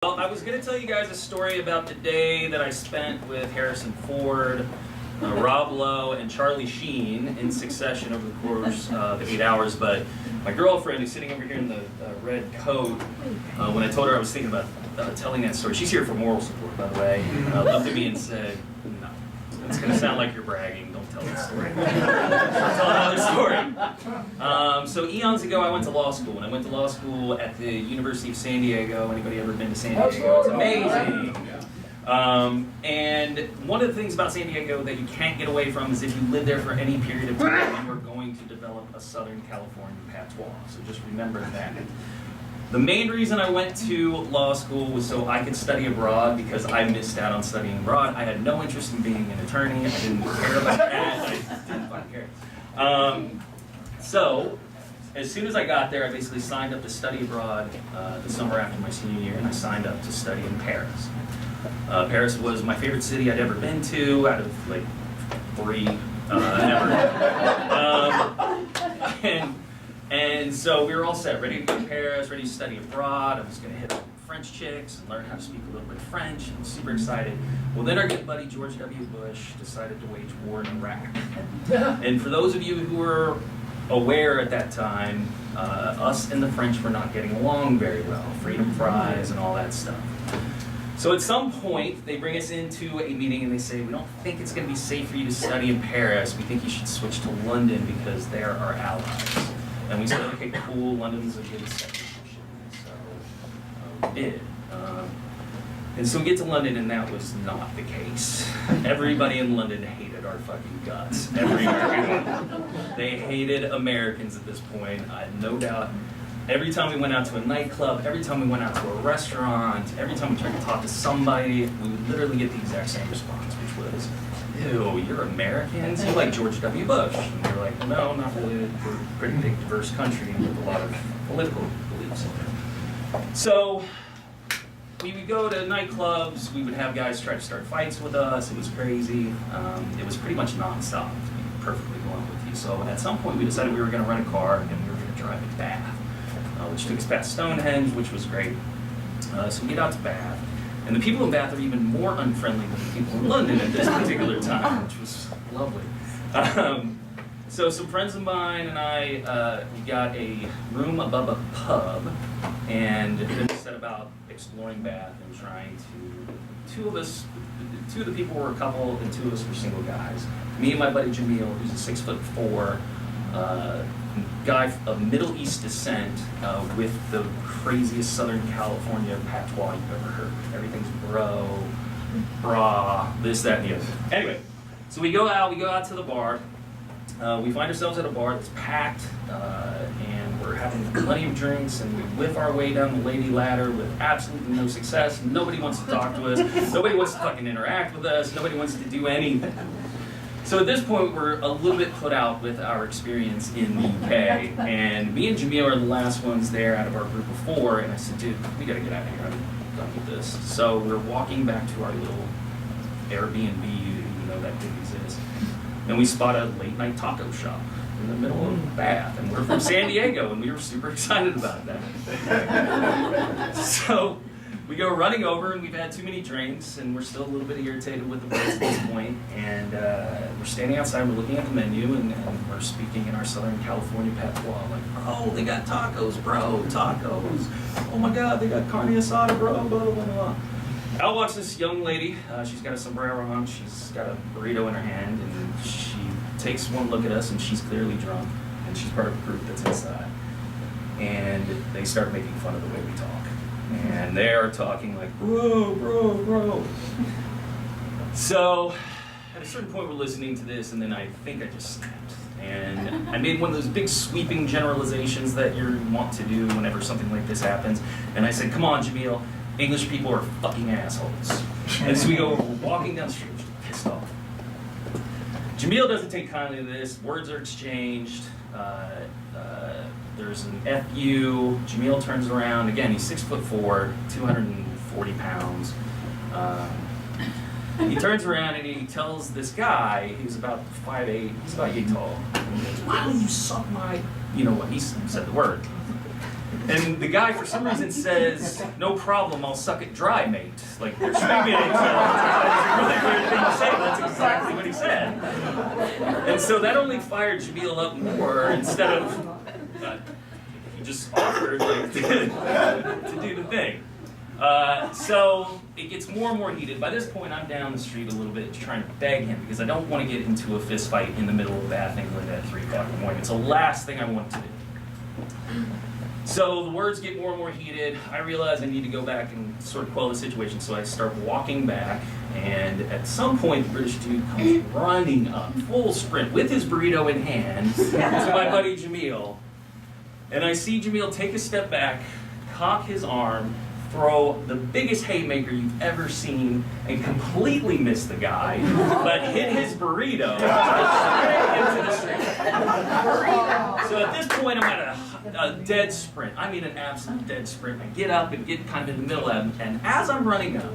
Well, I was going to tell you guys a story about the day that I spent with Harrison Ford, Rob Lowe, and Charlie Sheen in succession over the course of 8 hours, but my girlfriend, who's sitting over here in the red coat, when I told her I was thinking about telling that story, she's here for moral support, by the way, looked at me and said, no, it's going to sound like you're bragging, don't tell that story. I'll tell another story. So eons ago, I went to law school, and I went to law school at the University of San Diego. Anybody ever been to San Diego? It's amazing. And one of the things about San Diego that you can't get away from is if you live there for any period of time, you are going to develop a Southern California patois. So just remember that. The main reason I went to law school was so I could study abroad because I missed out on studying abroad. I had no interest in being an attorney. I didn't care about that. I didn't fucking care. So as soon as I got there, I basically signed up to study abroad the summer after my senior year, and I signed up to study in Paris. Paris was my favorite city I'd ever been to, out of like 3 ever. And so we were all set, ready to go to Paris, ready to study abroad. I was going to hit up French chicks and learn how to speak a little bit of French. I was super excited. Well, then our good buddy George W. Bush decided to wage war in Iraq. And for those of you who were aware at that time, us and the French were not getting along very well. Freedom fries and all that stuff. So at some point, they bring us into a meeting and they say, we don't think it's going to be safe for you to study in Paris. We think you should switch to London because they're our allies. And we said, okay, cool, London's a good second option. So we did. And so we get to London, and that was not the case. Everybody in London hated our fucking guts. Every American. They hated Americans at this point, I had no doubt. Every time we went out to a nightclub, every time we went out to a restaurant, every time we tried to talk to somebody, we would literally get the exact same response, which was, ew, you're Americans? You like George W. Bush? And we were like, no, not really. We're a pretty big, diverse country with a lot of political beliefs. So we would go to nightclubs. We would have guys try to start fights with us. It was crazy. It was pretty much nonstop, to be perfectly blunt with you. So at some point, we decided we were going to rent a car and we were going to drive to Bath, which took us past Stonehenge, which was great. So we get out to Bath. And the people in Bath are even more unfriendly than the people in London at this particular time, which was lovely. So some friends of mine and I, we got a room above a pub, and then we set about exploring Bath and trying to, two of the people were a couple and 2 of us were single guys. Me and my buddy Jamil, who's a 6'4", guy of Middle East descent with the craziest Southern California patois you've ever heard. Everything's bro, brah, this, that, and the other. Anyway, so we go out to the bar. We find ourselves at a bar that's packed, and we're having plenty of drinks, and we whiff our way down the lady ladder with absolutely no success. Nobody wants to talk to us. Nobody wants to fucking interact with us. Nobody wants to do anything. So at this point, we're a little bit put out with our experience in the UK, and me and Jamil are the last ones there out of our group of 4, and I said, dude, we gotta get out of here, I'm done with this. So we're walking back to our little Airbnb, even though that didn't exist, and we spot a late night taco shop in the middle of Bath, and we're from San Diego, and we were super excited about that. So we go running over, and we've had too many drinks, and we're still a little bit irritated with the place at this point, and we're standing outside, we're looking at the menu, and we're speaking in our Southern California patois, like, oh, they got tacos, bro, tacos. Oh my God, they got carne asada, bro, blah, blah, blah. Out walks this young lady. She's got a sombrero on, she's got a burrito in her hand, and she takes one look at us, and she's clearly drunk, and she's part of a group that's inside. And they start making fun of the way we talk. And they are talking like, bro, bro, bro. So at a certain point we're listening to this, and then I think I just snapped. And I made one of those big sweeping generalizations that you want to do whenever something like this happens. And I said, come on, Jamil, English people are fucking assholes. And so we go walking down the street, pissed off. Jamil doesn't take kindly to this. Words are exchanged. There's an FU. Jamil turns around. Again, he's 6'4", 240 pounds. He turns around and he tells this guy, he's about 5'8", he's about yay tall. And he goes, why don't you suck my, you know what, he said the word. And the guy, for some reason, says, "No problem, I'll suck it dry, mate." Like, they're screaming at each other. It's a really weird thing to say, but that's exactly what he said. And so that only fired Jamil up more, instead of, he just offered like, to do the thing. So it gets more and more heated. By this point, I'm down the street a little bit trying to beg him, because I don't want to get into a fist fight in the middle of Bath, England at 3 o'clock in the morning. It's the last thing I want to do. So the words get more and more heated. I realize I need to go back and sort of quell the situation, so I start walking back, and at some point the British dude comes running up, full sprint, with his burrito in hand, to my buddy Jamil. And I see Jamil take a step back, cock his arm, throw the biggest haymaker you've ever seen, and completely miss the guy, but hit his burrito straight into the street. So at this point, I'm at a dead sprint. I mean an absolute dead sprint. I get up and get kind of in the middle of him, and as I'm running up,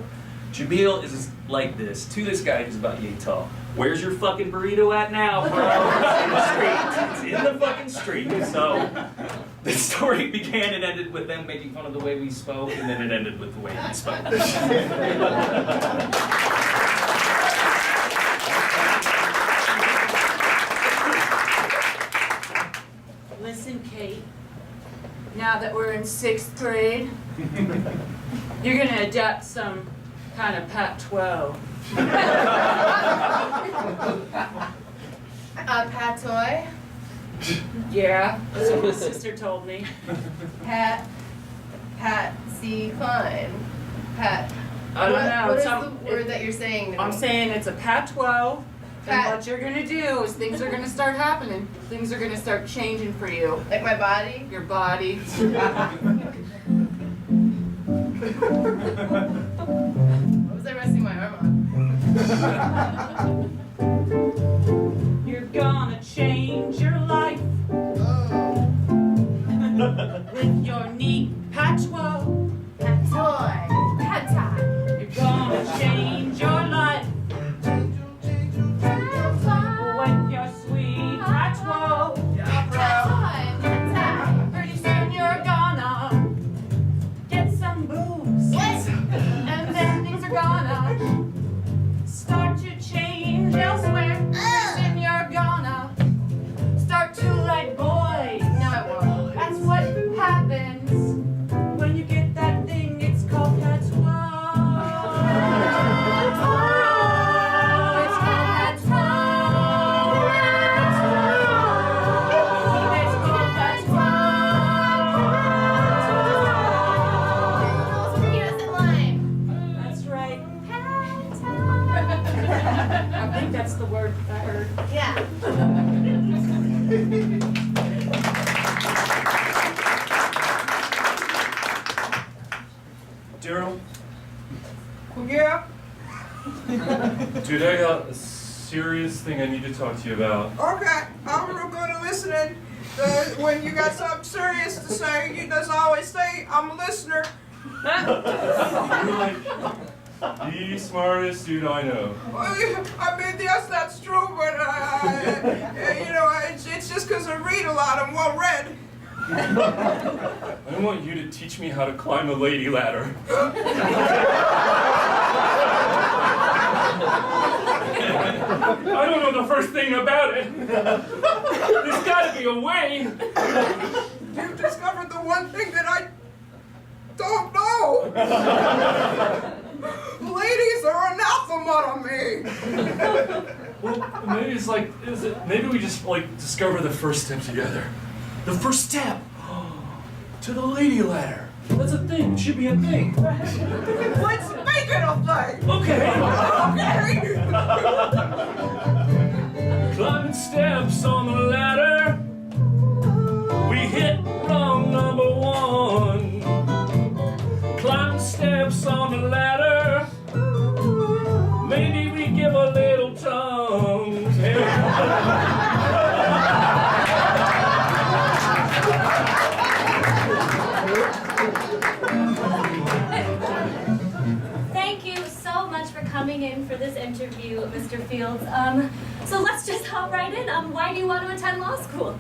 Jamil is like this, to this guy who's about yay tall. "Where's your fucking burrito at now, bro?" It's in the street. It's in the fucking street. So the story began and ended with them making fun of the way we spoke, and then it ended with the way he spoke. Listen, Kate, now that we're in 6th grade, you're going to adapt some kind of patois. A patoy? Yeah, that's what my sister told me. Patsy Fine. Pat. I don't know. What is the word that you're saying to me? I'm saying it's a patois. And Pat. what you're going to do is things are going to start happening. Things are going to start changing for you. Like my body? Your body. What was I resting my arm on? You're gonna change your life with your neat patois. Patoy. Patai. You're gonna change your life with your sweet patois. Patoy. Patai. Pretty soon you're gonna get some boobs. What? And then things are gonna start to change elsewhere. Pretty soon you're gonna start to like boys. No, it won't. That's what happens when you get that thing. It's called patois. It's called patois. It's called Those burritos and lime. That's right. I think that's the word I heard. Yeah. Daryl, Yeah, dude, I got a serious thing I need to talk to you about. okay. I'm going to listen. And when you got something serious to say, you just always say, "I'm a listener." You're like the smartest dude I know. Well, I mean, yes, that's true, but you know, it's just because I read a lot. I'm well read. I want you to teach me how to climb a lady ladder. I don't know the first thing about it. There's got to be a way. You've discovered the one thing that I don't know. Ladies are anathema to me. Well, maybe it's like, maybe we just like discover the first step together. The first step to the lady ladder. That's a thing. It should be a thing. Let's make it a thing. Okay. Okay. Climbing steps on the ladder. We hit rung number 1. Climbing steps on the ladder. Maybe we give a little tongue. Thank you so much for coming in for this interview, Mr. Fields. So let's just hop right in. Why do you want to attend law school?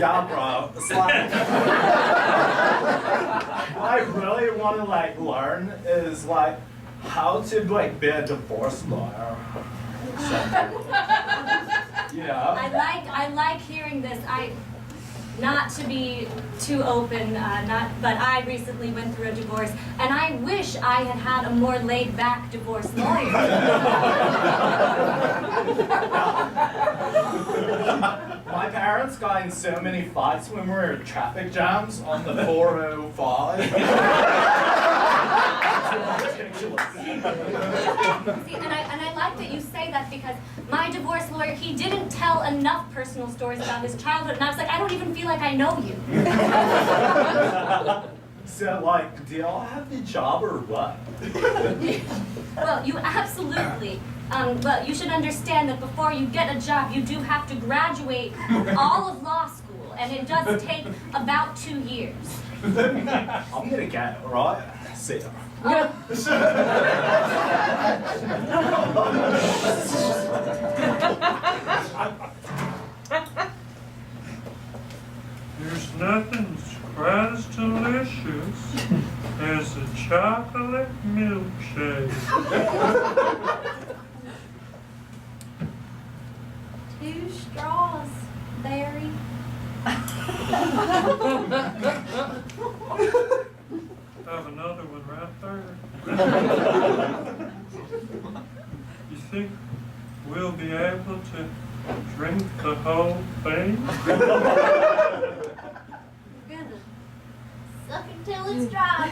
Yeah, bro. It's like what I really want to like learn is like how to like be a divorce lawyer. Yeah. I like hearing this. Not to be too open, but I recently went through a divorce, and I wish I had had a more laid-back divorce lawyer. My parents got in so many fights when we were in traffic jams on the 405. See, and I like that you say that because my divorce lawyer, he didn't tell enough personal stories about his childhood, and I was like, I don't even feel like I know you. So, like, do y'all have the job or what? Well, you absolutely. Well, you should understand that before you get a job, you do have to graduate all of law school, and it does take about 2 years. I'm gonna get it, right? See ya. There's nothing quite as delicious as a chocolate milkshake. 2 straws, Barry. Have another one right there. You think we'll be able to drink the whole thing? Good. Suck it till it's dry.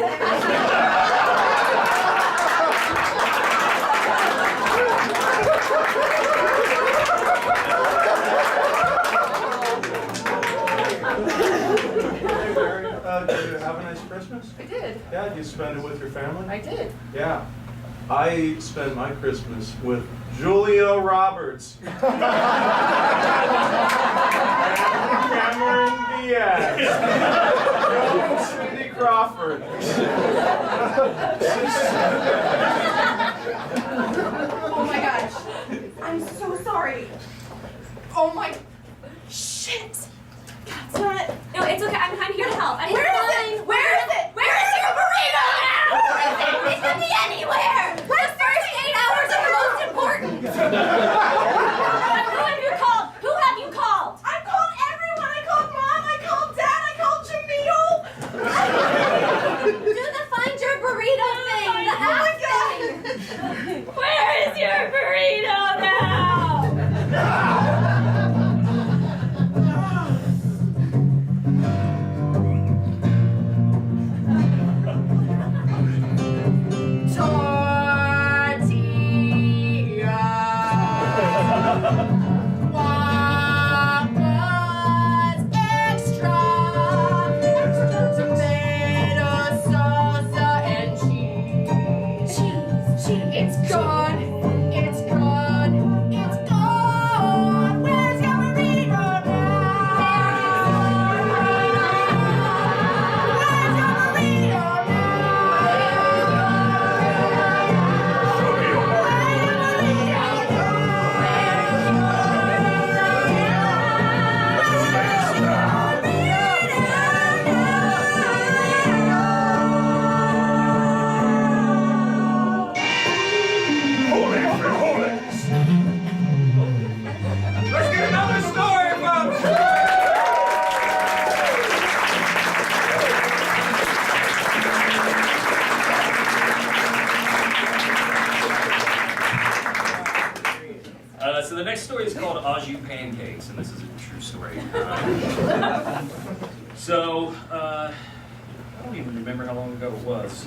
Hey, Barry, did you have a nice Christmas? I did. Yeah, did you spend it with your family? I did. Yeah. I spent my Christmas with Julia Roberts. Cameron Diaz. Cindy Crawford. Oh my gosh. I'm so sorry. Oh my shit. That's not. No, it's okay. I'm here to help. Where is it? Where is it? Where is your burrito now? Where is it? It can be anywhere. The first 8 hours are the most important. Who have you called? Who have you called? I called everyone. I called Mom. I called Dad. I called Jamil. Do the find your burrito thing. The app thing. Where is your burrito now? So the next story is called Au Jus Pancakes, and this is a true story. I don't even remember how long ago it was,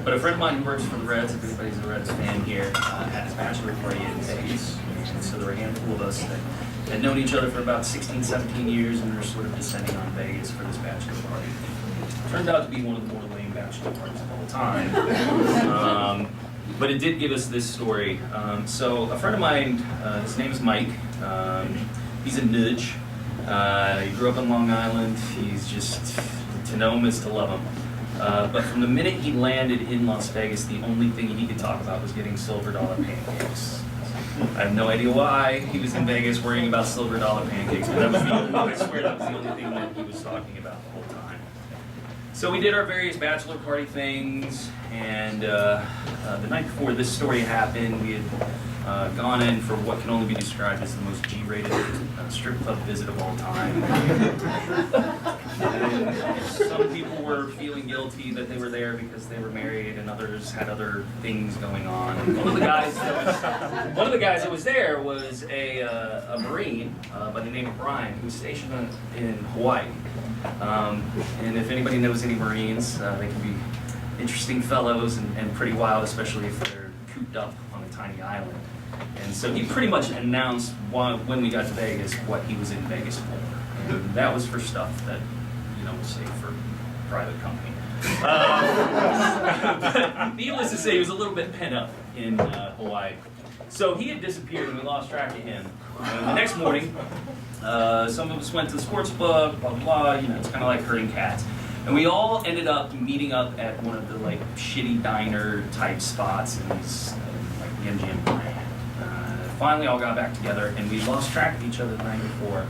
but a friend of mine who works for the Reds, if anybody's a Reds fan here, had his bachelor party in Vegas. And so there were a handful of us that had known each other for about 16, 17 years, and we were sort of descending on Vegas for this bachelor party. Turned out to be one of the more lame bachelor parties of all time. But it did give us this story. So a friend of mine, his name is Mike. He's a nudge. He grew up in Long Island. He's just, to know him is to love him. But from the minute he landed in Las Vegas, the only thing he could talk about was getting silver dollar pancakes. I have no idea why he was in Vegas worrying about silver dollar pancakes, but that was the only, I swear that was the only thing that he was talking about the whole time. So we did our various bachelor party things, and the night before this story happened, we had gone in for what can only be described as the most G-rated strip club visit of all time. And some people were feeling guilty that they were there because they were married, and others had other things going on. And one of the guys that was there was a Marine by the name of Brian, who was stationed in Hawaii. And if anybody knows any Marines, they can be interesting fellows and pretty wild, especially if they're cooped up on a tiny island. And so he pretty much announced when we got to Vegas what he was in Vegas for. And that was for stuff that, we'll say for private company. But needless to say, he was a little bit pent up in Hawaii. So he had disappeared and we lost track of him. The next morning, some of us went to the sports book, blah, blah, blah, it's kind of like herding cats. And we all ended up meeting up at one of the shitty diner type spots in these, like the MGM Grand. Finally all got back together and we lost track of each other the night before.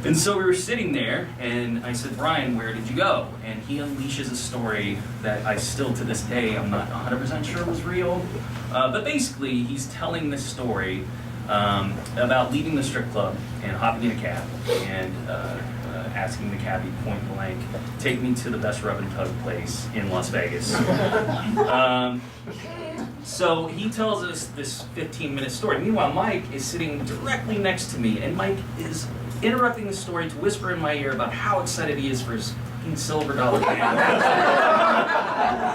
And so we were sitting there and I said, Brian, where did you go? And he unleashes a story that I still to this day I'm not 100% sure was real. But basically he's telling this story about leaving the strip club and hopping in a cab and asking the cabbie point blank, take me to the best rub and tug place in Las Vegas. So he tells us this 15-minute story. Meanwhile, Mike is sitting directly next to me, and Mike is interrupting the story to whisper in my ear about how excited he is for his fucking silver dollar pancakes.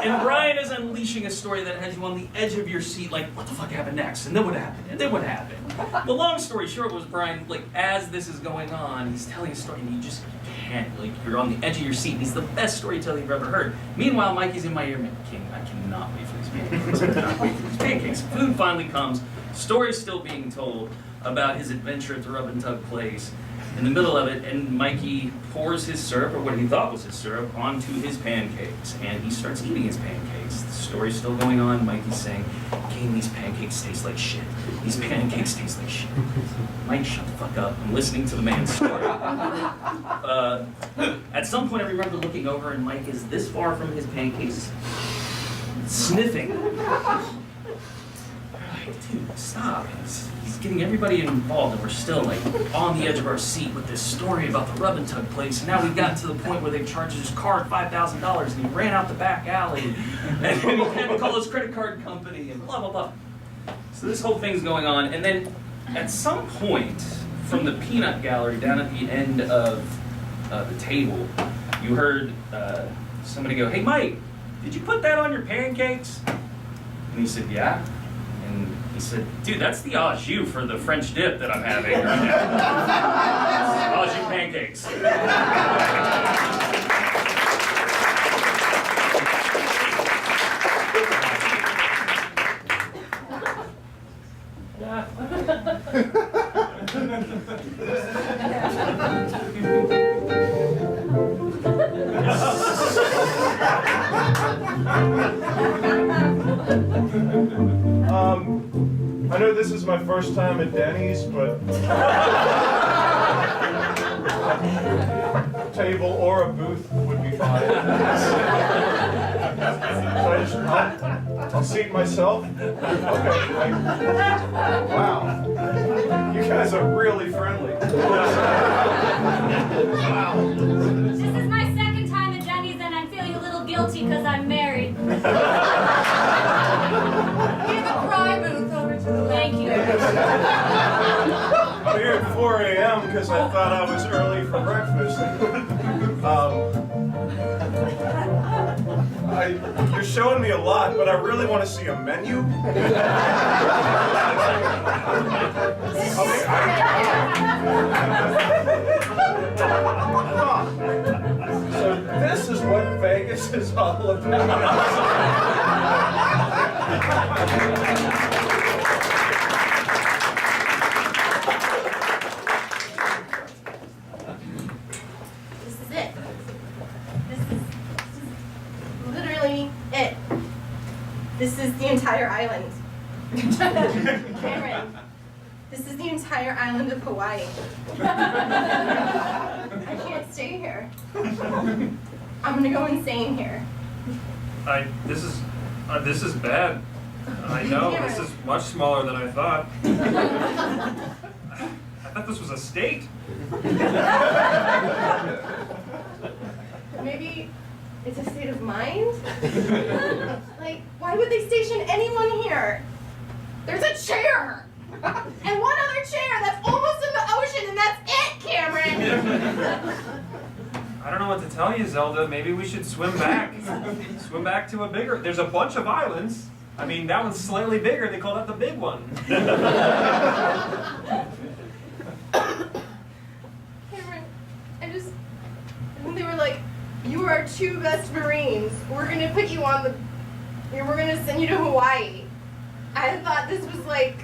And Brian is unleashing a story that has you on the edge of your seat, like, what the fuck happened next? And then what happened? And then what happened? The long story short was Brian, as this is going on, he's telling a story, and you just can't, you're on the edge of your seat. He's the best storyteller you've ever heard. Meanwhile, Mikey's in my ear, King, I cannot wait for these pancakes. I cannot wait for these pancakes. Food finally comes. Story's still being told about his adventure at the rub and tug place. In the middle of it, and Mikey pours his syrup, or what he thought was his syrup, onto his pancakes, and he starts eating his pancakes. The story's still going on. Mikey's saying, King, these pancakes taste like shit. These pancakes taste like shit. Mike, shut the fuck up. I'm listening to the man's story. At some point, I remember looking over, and Mike is this far from his pancakes, sniffing. Dude, stop. He's getting everybody involved, and we're still on the edge of our seat with this story about the rub and tug place. And now we've gotten to the point where they've charged his card $5,000 and he ran out the back alley and he had to call his credit card company and blah, blah, blah. So this whole thing's going on. And then at some point from the peanut gallery down at the end of the table, you heard somebody go, hey, Mike, did you put that on your pancakes? And he said, yeah. And he said, dude, that's the au jus for the French dip that I'm having right now. Au jus pancakes. I know this is my first time at Denny's, but a table or a booth would be fine. So I'll seat myself. Okay. Wow. You guys are really friendly. Wow. This is my second time at Denny's, and I'm feeling a little guilty because I'm married. Give a cry booth over to the left. Thank you. I'm here at 4 a.m. because I thought I was early for breakfast. You're showing me a lot, but I really want to see a menu. So this is what Vegas is all about. This is it. This is literally it. This is the entire island. Cameron, This is the entire island of Hawaii. I can't stay here. I'm gonna go insane here. This is bad. I know, this is much smaller than I thought. I thought this was a state. Maybe it's a state of mind? Like, why would they station anyone here? There's a chair! And one other chair that's almost in the ocean, and that's it, Cameron! I don't know what to tell you, Zelda. Maybe we should swim back. Swim back to a bigger... There's a bunch of islands. I mean, that one's slightly bigger. They call that the big one. Cameron, they were like, you are our two best Marines. We're gonna put you on we're gonna send you to Hawaii. I thought this was like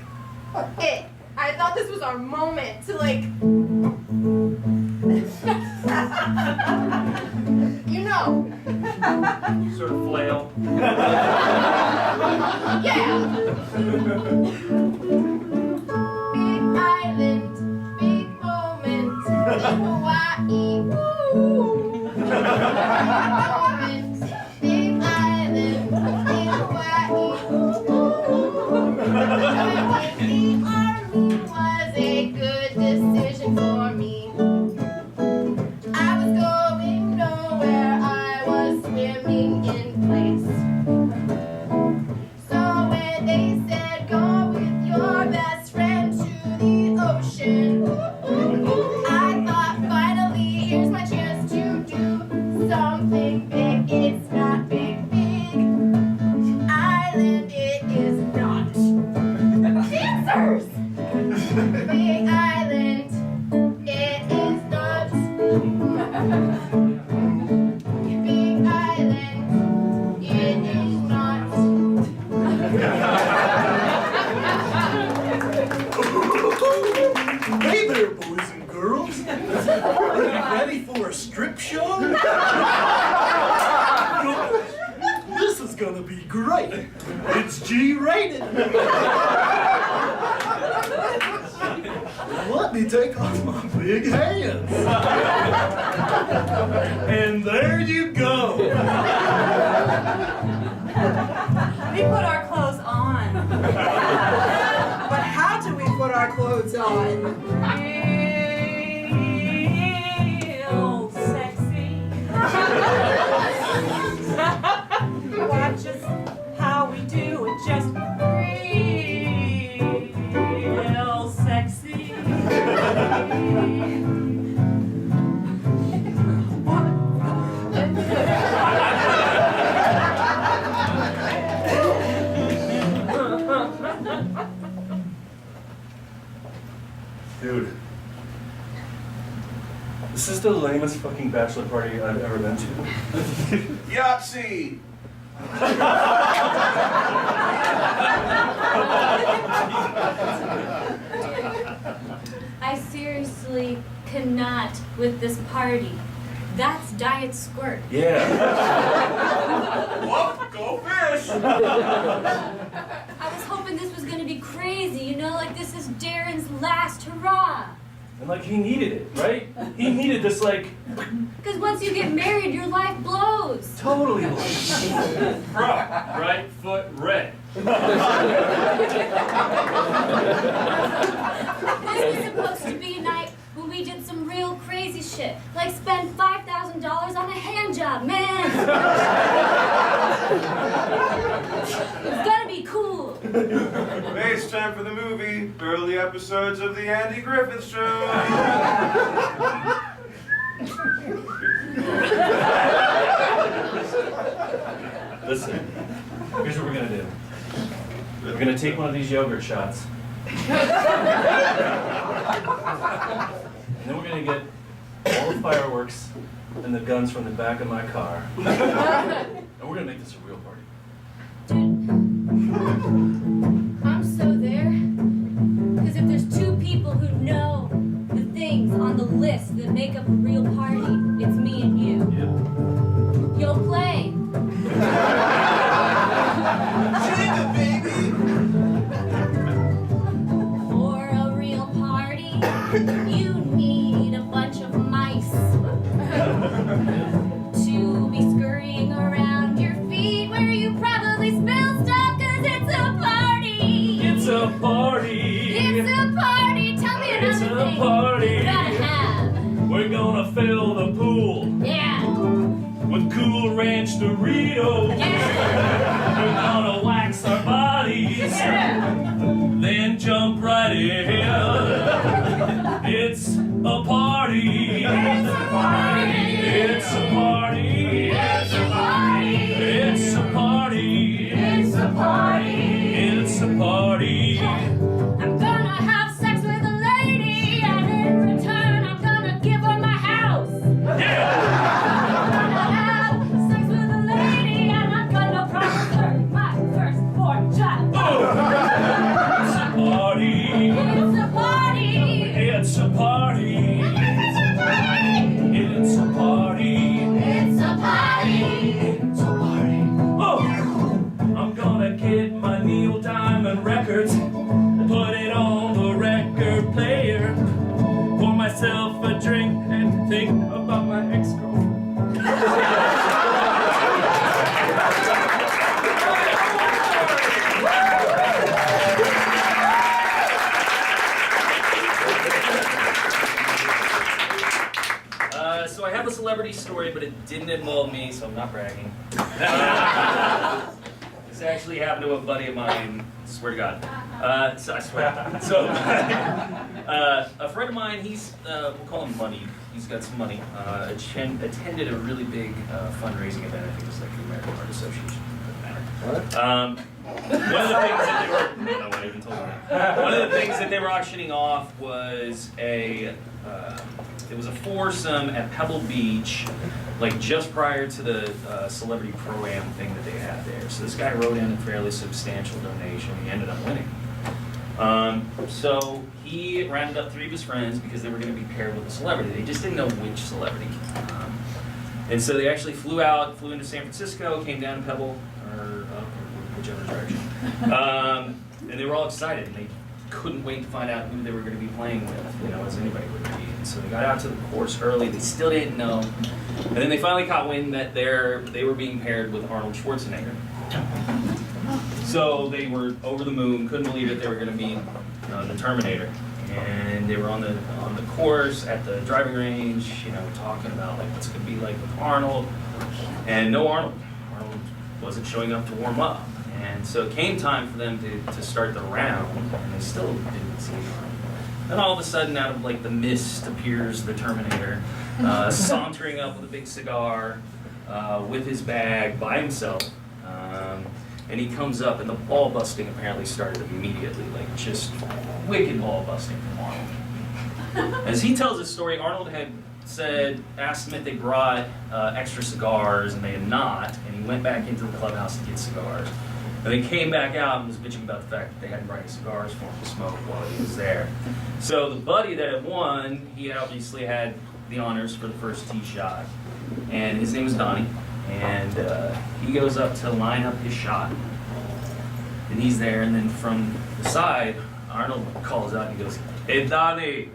it. I thought this was our moment to like, you know. Sort of flail. Yeah. Big island, big moment in Hawaii. Woo. Moment, big island in Hawaii. Joining the army was a good decision for me. I was going nowhere, I was swimming in place. So when they said go with your best friend to the ocean, I thought finally here's my chance to do something big. It's not big, big island, it is not. Dancers! Big island, it is not. Big island, it is not. Hey there, boys and girls. Are you ready for a strip show? This is gonna be great. It's G-rated. Let me take off my big hands. And there you go. We put our clothes on. But how do we put our clothes on? Real sexy. Watch us how we do it, just real sexy. Dude, this is the lamest fucking bachelor party I've ever been to. Yahtzee! I seriously cannot with this party. That's Diet Squirt. Yeah. Whoop, go fish! I was hoping this was gonna be crazy, you know, like this is Darren's last hurrah. And like he needed it, right? He needed this like Because once you get married, your life blows. totally. Right foot red. This was supposed to be a night when we did some real crazy shit, like spend $5,000 on a hand job, man. It's gonna be cool. Hey, it's time for the movie. Early episodes of the Andy Griffith Show. Listen, here's what we're gonna do. We're gonna take one of these yogurt shots. And then we're gonna get all the fireworks and the guns from the back of my car. And we're gonna make this a real party. Dude, I'm so there. Because if there's two people who know the things on the list that make up a real party, it's me and you. Yeah. You'll play. Jenga, baby! For a Doritos. We're gonna wax our bodies, then jump right in. It's a party. It's a party. It's a party. It's a party. It's a party. It's a party. It's a party. I'm gonna have sex with a lady, and in return, I'm gonna give her my house. Yeah. I'm gonna have sex with a lady, and I'm gonna promise her my firstborn child. It's a party. It's a party. It's a party. It's a party. It's a party. It's a party. It's a party. Oh, I'm gonna get my Neil Diamond records, put it on the record player, pour myself a drink and think about my ex-girlfriend. So I have a celebrity story, but it didn't involve me, so I'm not bragging. This actually happened to a buddy of mine, swear to God. So I swear. So a friend of mine, he's, we'll call him Money. He's got some money. Attended a really big fundraising event. I think it was like the American Heart Association. Doesn't matter. One of the things that they were, no one even told me. One of the things that they were auctioning off was it was a foursome at Pebble Beach, like just prior to the celebrity pro-am thing that they had there. So this guy wrote in a fairly substantial donation. He ended up winning. So he rounded up 3 of his friends because they were going to be paired with a celebrity. They just didn't know which celebrity. And so they actually flew into San Francisco, came down to Pebble, or up, or whichever direction. And they were all excited, and they couldn't wait to find out who they were going to be playing with, as anybody would be. And so they got out to the course early. They still didn't know. And then they finally caught wind that they were being paired with Arnold Schwarzenegger. So they were over the moon, couldn't believe it. They were going to be the Terminator. And they were on the course at the driving range, talking about like what's it going to be like with Arnold. And no Arnold. Arnold wasn't showing up to warm up. And so it came time for them to start the round, and they still didn't see Arnold. Then all of a sudden, out of like the mist, appears the Terminator, sauntering up with a big cigar, with his bag by himself. And he comes up, and the ball busting apparently started immediately, like just wicked ball busting from Arnold. As he tells his story, Arnold had asked them if they brought extra cigars, and they had not, and he went back into the clubhouse to get cigars. And they came back out and was bitching about the fact that they hadn't brought any cigars for him to smoke while he was there. So the buddy that had won, he obviously had the honors for the first tee shot. And his name was Donnie. And he goes up to line up his shot. And he's there, and then from the side, Arnold calls out and he goes, "Hey Donnie,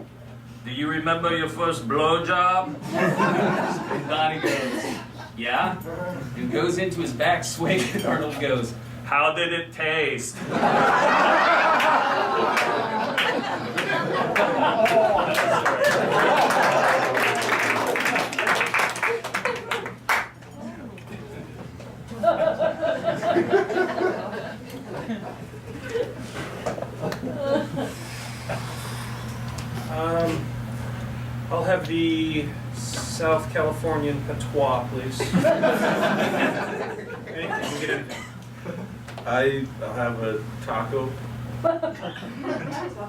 do you remember your first blowjob?" And Donnie goes, "Yeah." And goes into his back swing, and Arnold goes, "How did it taste?" I'll have the South Californian patois, please. Anything, you can get anything. I'll have a taco.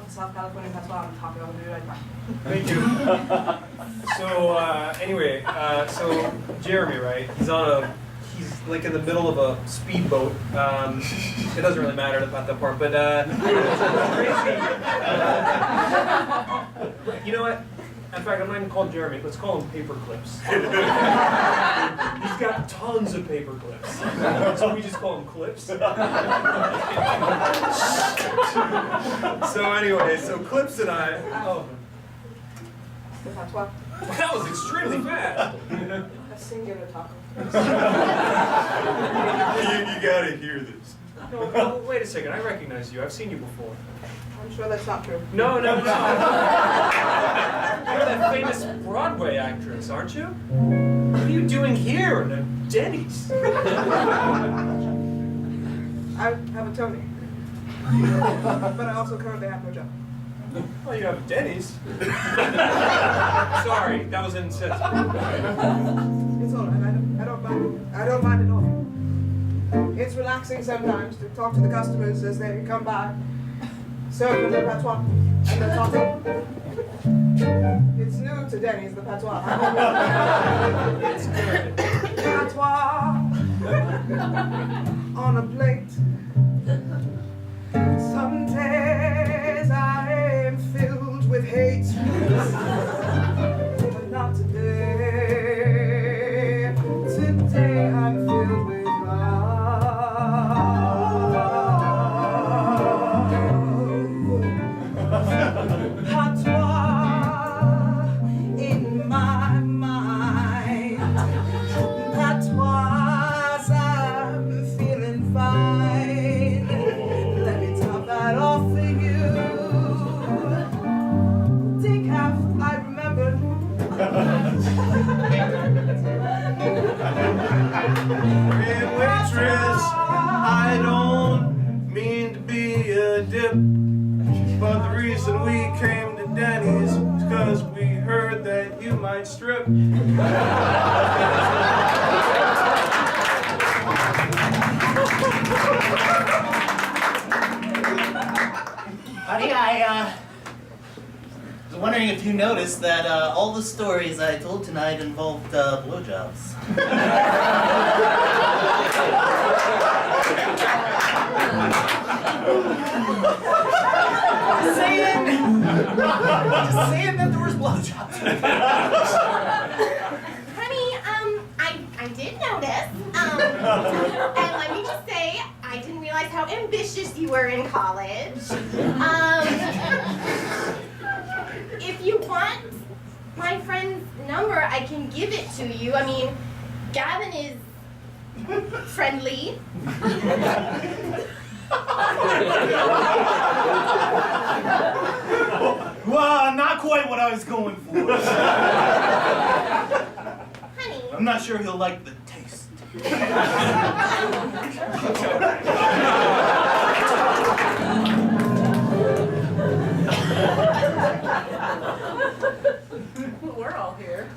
South California, that's why I'm talking about it. Thank you. So anyway, so Jeremy, right? He's like in the middle of a speedboat. It doesn't really matter about that part, but you know what? In fact, I'm not even called Jeremy. Let's call him Paperclips. He's got tons of paper clips, so we just call him Clips. So anyway, so Clips and I. Oh, that was extremely fast. A singular taco. You gotta hear this. No, wait a second. I recognize you. I've seen you before. I'm sure that's not true. No. You're that famous Broadway actress, aren't you? What are you doing here in a Denny's? I have a Tony. But I also currently have no job. Well, you have a Denny's. Sorry, that was insensitive. It's all right. I don't mind. I don't mind at all. It's relaxing sometimes to talk to the customers as they come by, serve them their patois, and they're talking. It's new to Denny's, the patois. It's good. Patois on a plate. Some days I am filled with hate, but not today. Today I'm filled with patois in my mind. Patois, I'm feeling fine. Let me top that off for you. Decaf, I remembered. Hey, waitress, I don't mean to be a dip, but the reason we came to Denny's is because we heard that you might strip. Honey, I was wondering if you noticed that all the stories I told tonight involved blowjobs. Just saying that there was blowjobs. Honey, I did notice. And let me just say, I didn't realize how ambitious you were in college. If you want my friend's number, I can give it to you. I mean, Gavin is friendly. Well, not quite what I was going for. Honey. I'm not sure he'll like the taste. We're all here.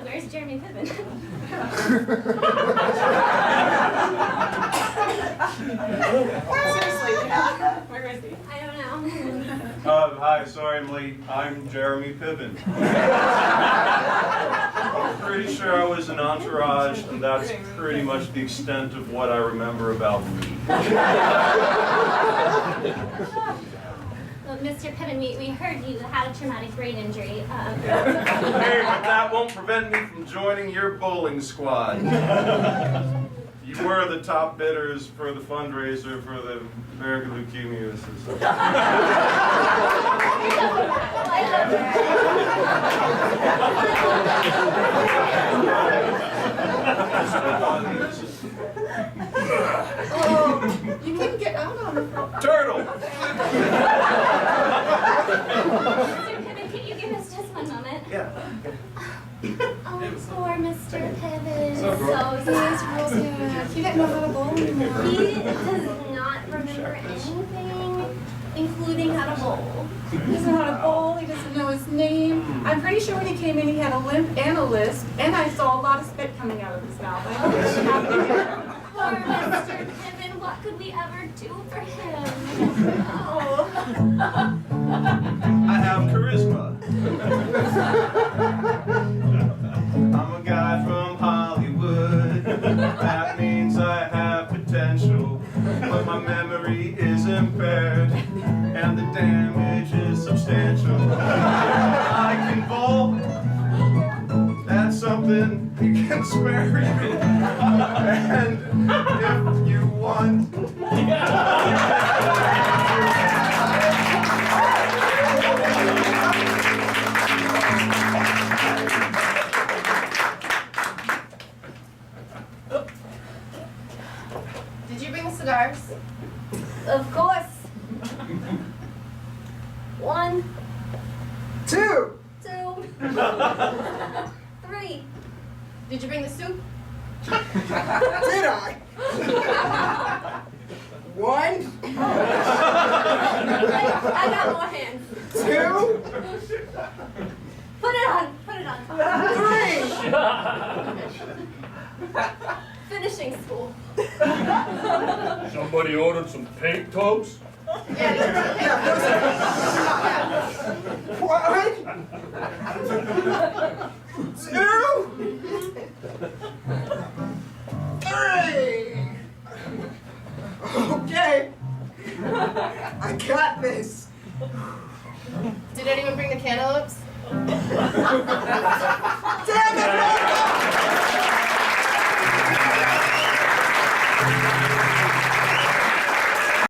Where's Jeremy Piven? Seriously, where is he? I don't know. Hi, sorry I'm late. I'm Jeremy Piven. I'm pretty sure I was in Entourage, and that's pretty much the extent of what I remember about me. Well, Mr. Piven, we heard you had a traumatic brain injury. Hey, but that won't prevent me from joining your bowling squad. You were the top bidders for the fundraiser for the American Leukemia Society. Oh, you can get out on it. Turtle! Mr. Piven, can you give us just one moment? Yeah. Oh, poor Mr. Piven. So he's real sad. He didn't know how to bowl anymore. He does not remember anything, including how to bowl. He doesn't know how to bowl, he doesn't know his name. I'm pretty sure when he came in he had a limp and a lisp, and I saw a lot of spit coming out of his mouth. I hope he's happy. Poor Mr. Piven, what could we ever do for him? Oh. I have charisma. I'm a guy from Hollywood. That means I have potential. But my memory is impaired, and the damage is substantial. I can bowl. That's something you can spare me. And if you want. Did you bring cigars? Of course. 1, 2, 2, 3, 3. Did you bring the soup? Did I? 1, I got more hands. 2, Put it on. Put it on. 3. Finishing school. Somebody ordered some paint tubs? Yeah, What? 2, 3. Okay. I got this. Did anyone bring the cantaloupes? Damn it!